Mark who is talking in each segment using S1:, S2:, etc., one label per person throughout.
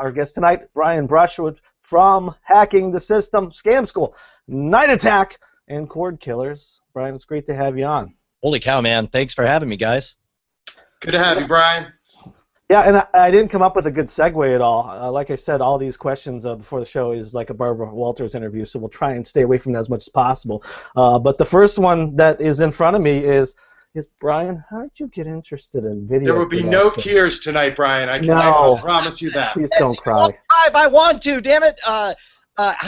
S1: Our guest tonight, Brian Brushwood from Hacking the System, Scam School, Night Attack, and Cordkillers. Brian, it's great to have you on.
S2: Holy cow, man. Thanks for having me, guys.
S3: Good to have you, Brian.
S1: Yeah, and I didn't come up with a good segue at all. Like I said, all these questions before the show is like a Barbara Walters interview, so we'll try and stay away from that as much as possible. But the first one that is in front of me is Brian, how did you get interested in video?
S3: There will be no tears tonight, Brian. I promise you that.
S1: Please don't cry.
S2: If I want to, damn it. How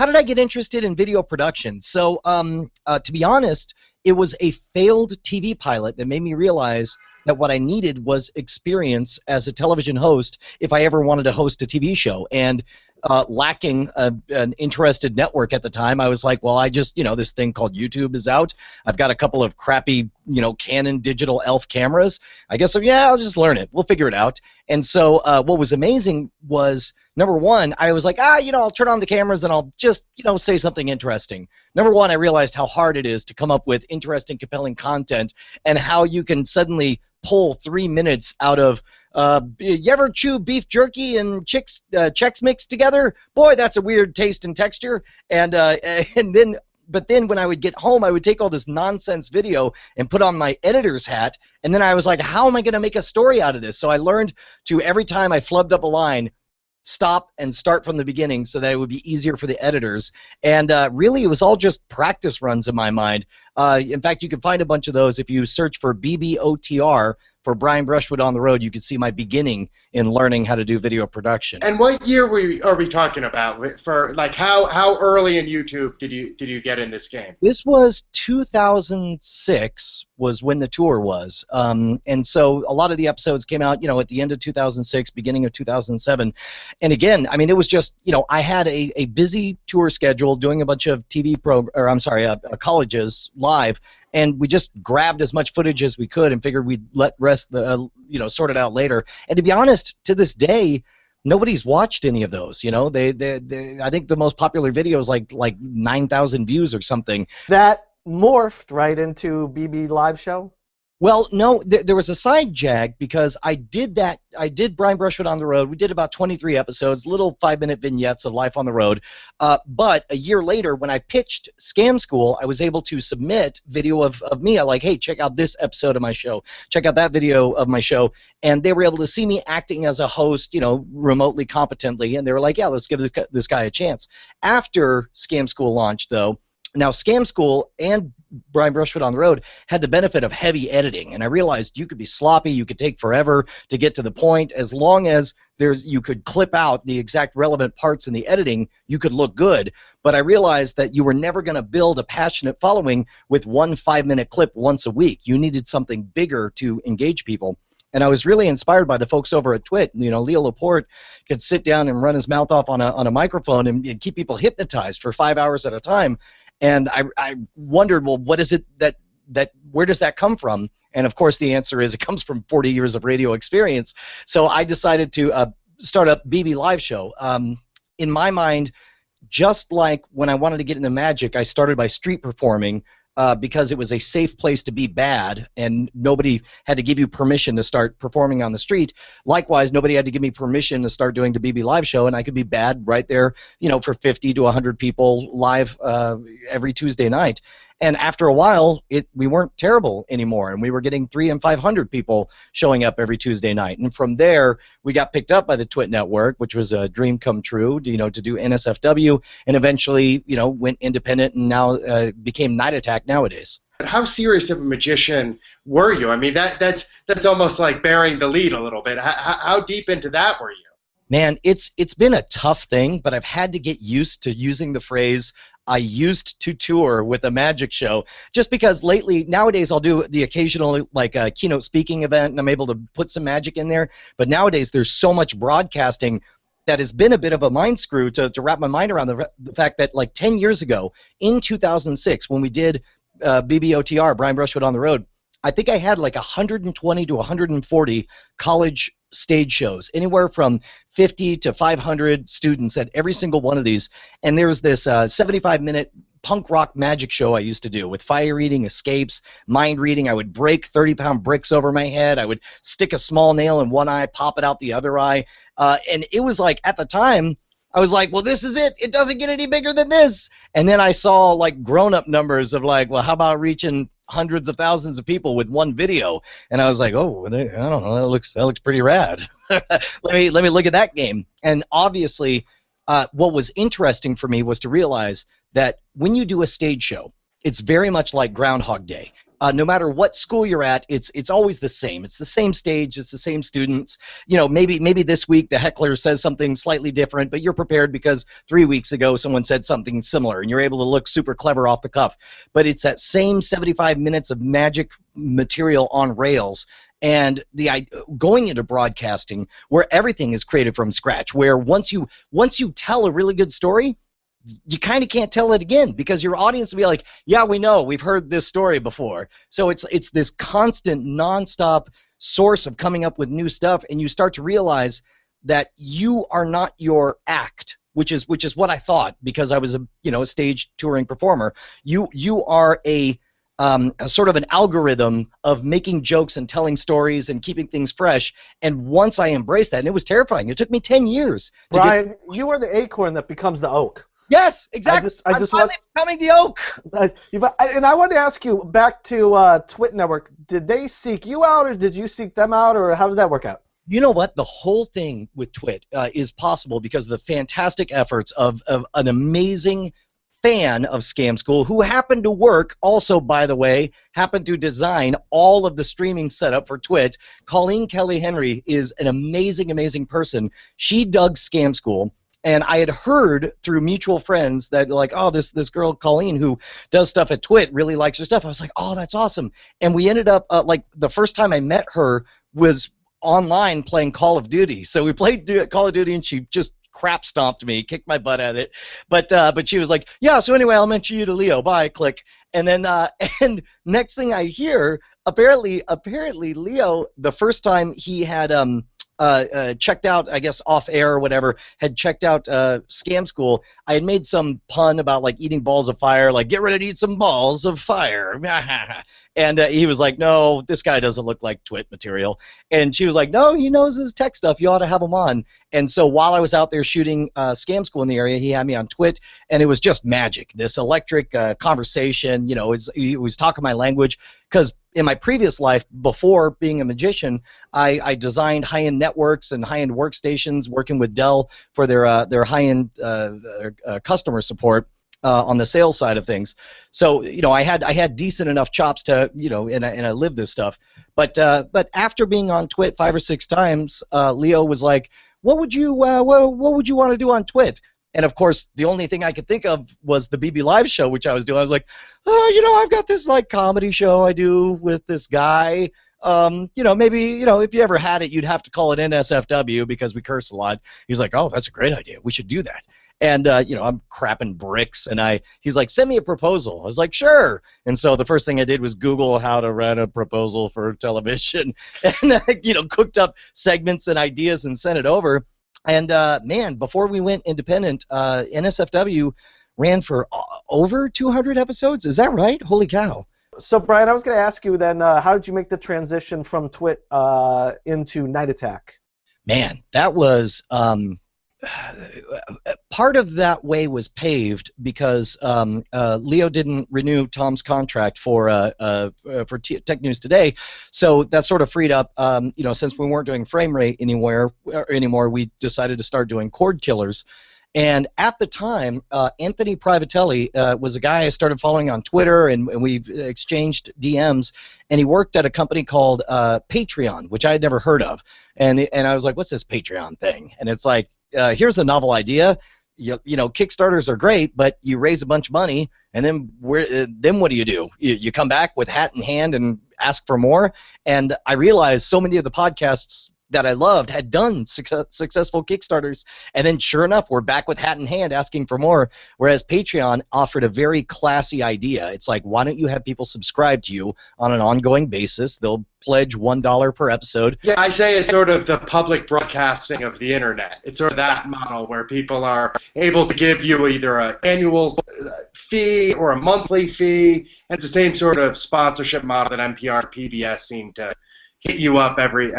S2: did I get interested in video production? So, to be honest, it was a failed TV pilot that made me realize that what I needed was experience as a television host if I ever wanted to host a TV show. And lacking an interested network at the time, I was like, well, I just, this thing called YouTube is out. I've got a couple of crappy, Canon digital ELPH cameras. I guess, yeah, I'll just learn it. We'll figure it out. And so what was amazing was, number one, I was like, I'll turn on the cameras and I'll just, say something interesting. Number one, I realized how hard it is to come up with interesting, compelling content and how you can suddenly pull 3 minutes out of, you ever chew beef jerky and Chex Mix together? Boy, that's a weird taste and texture. But then when I would get home, I would take all this nonsense video and put on my editor's hat, and then I was like, how am I going to make a story out of this? So I learned to, every time I flubbed up a line, stop and start from the beginning so that it would be easier for the editors. And really, it was all just practice runs in my mind. In fact, you can find a bunch of those if you search for BBOTR for Brian Brushwood on the Road. You can see my beginning in learning how to do video production.
S3: And what year are we talking about? For like how early in YouTube did you get in this game?
S2: This was 2006 was when the tour was, and so a lot of the episodes came out, at the end of 2006, beginning of 2007. And again, I mean, it was just, I had a busy tour schedule, doing a bunch of colleges live. And we just grabbed as much footage as we could and figured we'd let rest sort it out later. And to be honest, to this day, nobody's watched any of those. I think the most popular video is like 9,000 views or something.
S1: That morphed right into BB Live Show?
S2: Well, no, there was a side jag because I did Brian Brushwood on the Road. We did about 23 episodes, little 5-minute vignettes of life on the road. But a year later, when I pitched Scam School, I was able to submit video of me. I like, hey, check out this episode of my show. Check out that video of my show. And they were able to see me acting as a host, remotely competently. And they were like, yeah, let's give this guy a chance. After Scam School launched, though, now Scam School and Brian Brushwood on the Road had the benefit of heavy editing, and I realized you could be sloppy, you could take forever to get to the point. As long as you could clip out the exact relevant parts in the editing, you could look good. But I realized that you were never going to build a passionate following with one 5-minute clip once a week. You needed something bigger to engage people. And I was really inspired by the folks over at Twit. Leo Laporte could sit down and run his mouth off on a microphone and keep people hypnotized for 5 hours at a time. And I wondered, well, what is it where does that come from? And of course the answer is it comes from 40 years of radio experience. So I decided to start up BB Live Show. In my mind, just like when I wanted to get into magic, I started by street performing because it was a safe place to be bad, and nobody had to give you permission to start performing on the street. Likewise, nobody had to give me permission to start doing the BB Live Show, and I could be bad right there, for 50 to 100 people live every Tuesday night. And after a while, we weren't terrible anymore, and we were getting 300 and 500 people showing up every Tuesday night. And from there, we got picked up by the Twit Network, which was a dream come true, to do NSFW, and eventually, went independent and now became Night Attack nowadays.
S3: How serious of a magician were you? I mean, that's almost like bearing the lead a little bit. How deep into that were you?
S2: Man, it's been a tough thing, but I've had to get used to using the phrase, I used to tour with a magic show, just because nowadays I'll do the occasional keynote speaking event and I'm able to put some magic in there, but nowadays there's so much broadcasting that has been a bit of a mind screw to wrap my mind around the fact that 10 years ago, in 2006, when we did BBOTR, Brian Brushwood on the Road, I think I had 120 to 140 college stage shows, anywhere from 50 to 500 students at every single one of these. And there was this 75-minute punk rock magic show I used to do with fire eating, escapes, mind reading. I would break 30-pound bricks over my head. I would stick a small nail in one eye, pop it out the other eye. And it was like, at the time, I was like, well, this is it. It doesn't get any bigger than this. And then I saw like grown-up numbers of like, well, how about reaching hundreds of thousands of people with one video? And I was like, oh, I don't know, that looks pretty rad. let me look at that game. And obviously, what was interesting for me was to realize that when you do a stage show, it's very much like Groundhog Day. No matter what school you're at, it's always the same. It's the same stage. It's the same students. You know, maybe this week the heckler says something slightly different, but you're prepared because 3 weeks ago someone said something similar, and you're able to look super clever off the cuff. But it's that same 75 minutes of magic material on rails. And going into broadcasting where everything is created from scratch, where once you tell a really good story, you kind of can't tell it again because your audience will be like, yeah, we know, we've heard this story before. So it's this constant, nonstop source of coming up with new stuff, and you start to realize that you are not your act, which is what I thought because I was a stage touring performer. You are a sort of an algorithm of making jokes and telling stories and keeping things fresh. And once I embraced that, and it was terrifying. It took me 10 years.
S1: Brian, you are the acorn that becomes the oak.
S2: Yes, exactly. I'm finally becoming the oak.
S1: And I wanted to ask you, back to Twit Network, did they seek you out, or did you seek them out, or how did that work out?
S2: You know what? The whole thing with Twit is possible because of the fantastic efforts of an amazing fan of Scam School who happened to work, also, by the way, happened to design all of the streaming setup for Twit. Colleen Kelly Henry is an amazing, amazing person. She dug Scam School. And I had heard through mutual friends that, like, oh, this girl, Colleen, who does stuff at Twit, really likes her stuff. I was like, oh, that's awesome. And we ended up, like, the first time I met her was online playing Call of Duty. So we played Call of Duty, and she just crap stomped me, kicked my butt at it. But she was like, yeah, so anyway, I'll mention you to Leo. Bye, click. And then, and next thing I hear, apparently Leo, the first time he had, checked out, I guess off air or whatever, had checked out Scam School. I had made some pun about like eating balls of fire, like get ready to eat some balls of fire. And he was like, no, this guy doesn't look like Twit material. And she was like, no, he knows his tech stuff. You ought to have him on. And so while I was out there shooting Scam School in the area, he had me on Twit, and it was just magic. This electric conversation, he was talking my language, because in my previous life, before being a magician, I designed high-end networks and high-end workstations, working with Dell for their high-end customer support on the sales side of things. So I had decent enough chops to and I lived this stuff. But after being on Twit 5 or 6 times, Leo was like, what would you want to do on Twit? And of course, the only thing I could think of was the BB Live show, which I was doing. I was like, I've got this like comedy show I do with this guy. Maybe if you ever had it, you'd have to call it NSFW because we curse a lot. He's like, oh, that's a great idea. We should do that. And I'm crapping bricks, and he's like, send me a proposal. I was like, sure. And so the first thing I did was Google how to write a proposal for television, and cooked up segments and ideas and sent it over. And man, before we went independent, NSFW ran for over 200 episodes. Is that right? Holy cow!
S1: So Brian, I was going to ask you then, how did you make the transition from Twit into Night Attack?
S2: Man, that was part of that way was paved because Leo didn't renew Tom's contract for Tech News Today, so that sort of freed up. Since we weren't doing frame rate anymore, we decided to start doing Cordkillers. And at the time, Anthony Privatelli was a guy I started following on Twitter, and we exchanged DMs. And he worked at a company called Patreon, which I had never heard of. And I was like, "What's this Patreon thing?" And it's like, here's a novel idea. Kickstarters are great, but you raise a bunch of money, and then what do? You come back with hat in hand and ask for more. And I realized so many of the podcasts that I loved had done successful Kickstarters, and then sure enough, we're back with hat in hand asking for more, whereas Patreon offered a very classy idea. It's like, why don't you have people subscribe to you on an ongoing basis? They'll pledge $1 per episode.
S3: Yeah, I say it's sort of the public broadcasting of the internet. It's sort of that model where people are able to give you either an annual fee or a monthly fee. It's the same sort of sponsorship model that NPR and PBS seem to hit you up every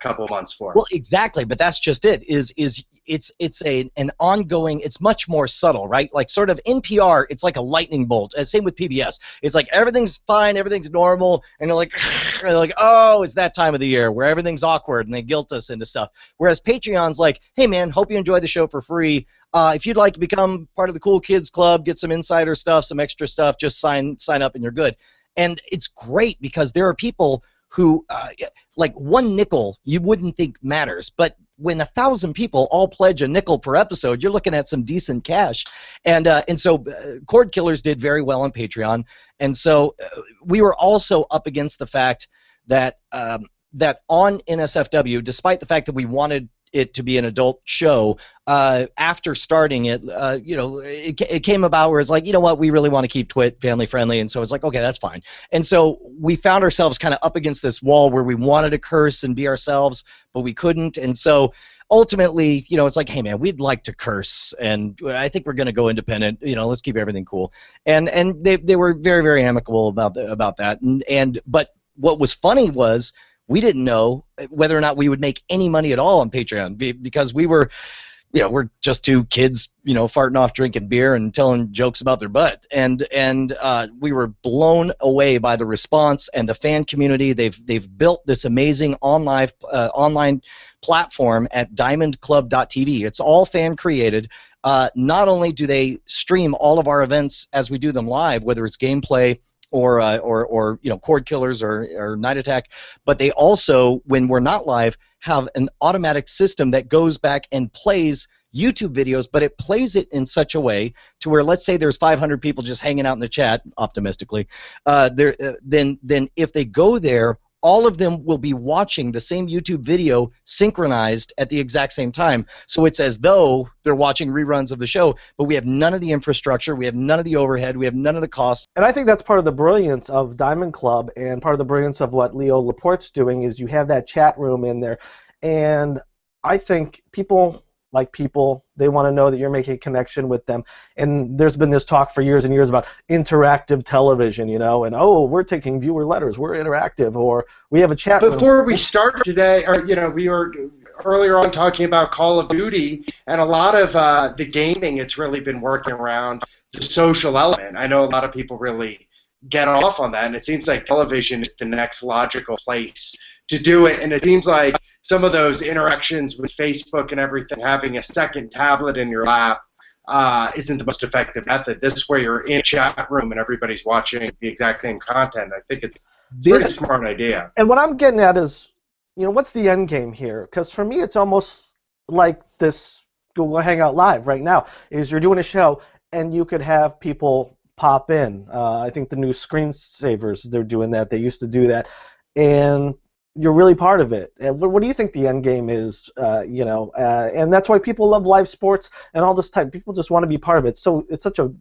S3: couple months for.
S2: Well, exactly, but that's just it. It's an ongoing. It's much more subtle, right? Like sort of NPR, it's like a lightning bolt. Same with PBS. It's like everything's fine, everything's normal, and you're like, oh, it's that time of the year where everything's awkward and they guilt us into stuff. Whereas Patreon's like, hey man, hope you enjoy the show for free. If you'd like to become part of the Cool Kids Club, get some insider stuff, some extra stuff, just sign up and you're good. And it's great because there are people who, like one nickel you wouldn't think matters, but when 1,000 people all pledge a nickel per episode, you're looking at some decent cash. And so Cordkillers did very well on Patreon, and so we were also up against the fact that that on NSFW, despite the fact that we wanted it to be an adult show, after starting it, it came about where it's like, you know what, we really want to keep Twit family friendly, and so it's like, okay, that's fine. And so we found ourselves kind of up against this wall where we wanted to curse and be ourselves, but we couldn't, and so ultimately, it's like, hey man, we'd like to curse, and I think we're going to go independent. Let's keep everything cool. And they were very, very amicable about that. But what was funny was, we didn't know whether or not we would make any money at all on Patreon because we were, we're just two kids, farting off drinking beer and telling jokes about their butt. And we were blown away by the response and the fan community. They've built this amazing online platform at diamondclub.tv. It's all fan created. Not only do they stream all of our events as we do them live, whether it's gameplay or Cordkillers or Night Attack, but they also, when we're not live, have an automatic system that goes back and plays YouTube videos, but it plays it in such a way to where, let's say there's 500 people just hanging out in the chat, optimistically, then if they go there, all of them will be watching the same YouTube video synchronized at the exact same time. So it's as though they're watching reruns of the show, but we have none of the infrastructure, we have none of the overhead, we have none of the costs.
S1: And I think that's part of the brilliance of Diamond Club, and part of the brilliance of what Leo Laporte's doing is you have that chat room in there. And I think people, they want to know that you're making a connection with them. And there's been this talk for years and years about interactive television, and we're taking viewer letters, we're interactive, or we have a chat room.
S3: Before we start today, we were earlier on talking about Call of Duty, and a lot of the gaming, it's really been working around the social element. I know a lot of people really get off on that, and it seems like television is the next logical place to do it, and it seems like some of those interactions with Facebook and everything, having a second tablet in your lap isn't the most effective method. This way you're in a chat room and everybody's watching the exact same content. I think it's a very smart idea.
S1: And what I'm getting at is, what's the end game here? Because for me, it's almost like this Google Hangout Live right now, is you're doing a show and you could have people pop in. I think the new screensavers, they're doing that. They used to do that. And you're really part of it. And what do you think the end game is? And that's why people love live sports and all this type. People just want to be part of it. So it's such a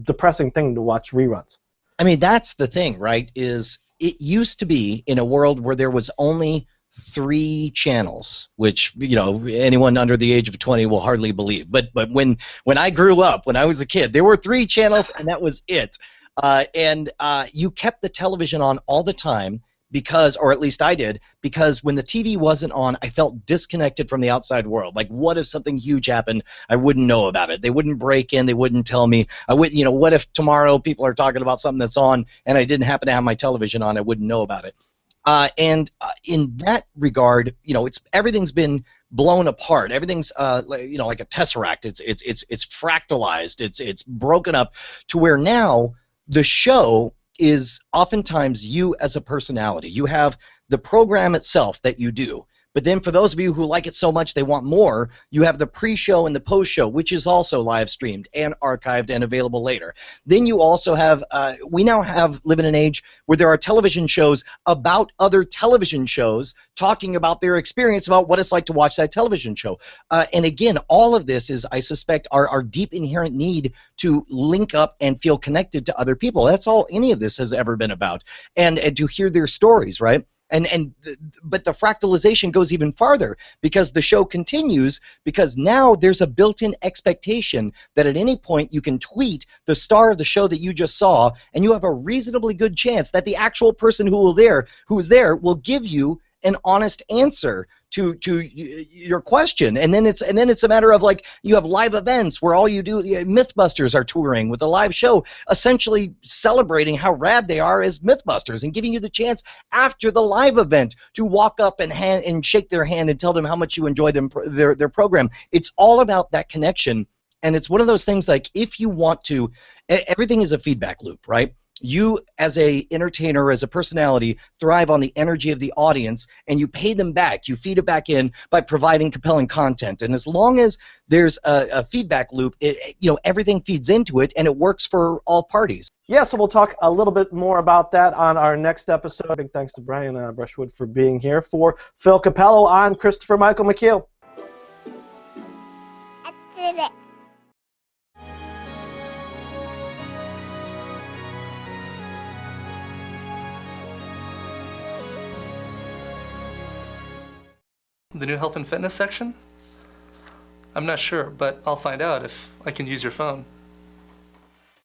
S1: depressing thing to watch reruns.
S2: I mean, that's the thing, right? Is it used to be in a world where there was only 3 channels, which anyone under the age of 20 will hardly believe. But when I grew up, when I was a kid, there were 3 channels and that was it. And you kept the television on all the time. Because, or at least I did, because when the TV wasn't on, I felt disconnected from the outside world. Like, what if something huge happened? I wouldn't know about it. They wouldn't break in. They wouldn't tell me. I would, what if tomorrow people are talking about something that's on and I didn't happen to have my television on? I wouldn't know about it. And in that regard, everything's been blown apart. Everything's like a tesseract. It's fractalized. It's broken up to where now the show is oftentimes you as a personality. You have the program itself that you do, But then for those of you who like it so much they want more, you have the pre-show and the post-show, which is also live streamed and archived and available later. Then you also have, we now live in an age where there are television shows about other television shows talking about their experience about what it's like to watch that television show. And again, all of this is, I suspect, our deep inherent need to link up and feel connected to other people. That's all any of this has ever been about. And to hear their stories, right? But the fractalization goes even farther because the show continues, because now there's a built-in expectation that at any point you can tweet the star of the show that you just saw, and you have a reasonably good chance that the actual person who is there will give you an honest answer to your question. And then it's a matter of, like, you have live events where all you do, Mythbusters are touring with a live show, essentially celebrating how rad they are as Mythbusters and giving you the chance after the live event to walk up and shake their hand and tell them how much you enjoy their program. It's all about that connection, and it's one of those things, like, if you want to, everything is a feedback loop, right? You, as a entertainer, as a personality, thrive on the energy of the audience, and you pay them back. You feed it back in by providing compelling content. And as long as there's a feedback loop, everything feeds into it, and it works for all parties.
S1: Yeah, so we'll talk a little bit more about that on our next episode. Big thanks to Brian Brushwood for being here. For Phil Capello, I'm Christopher Michael McQ.
S4: That's it.
S5: The new health and fitness section? I'm not sure, but I'll find out if I can use your phone.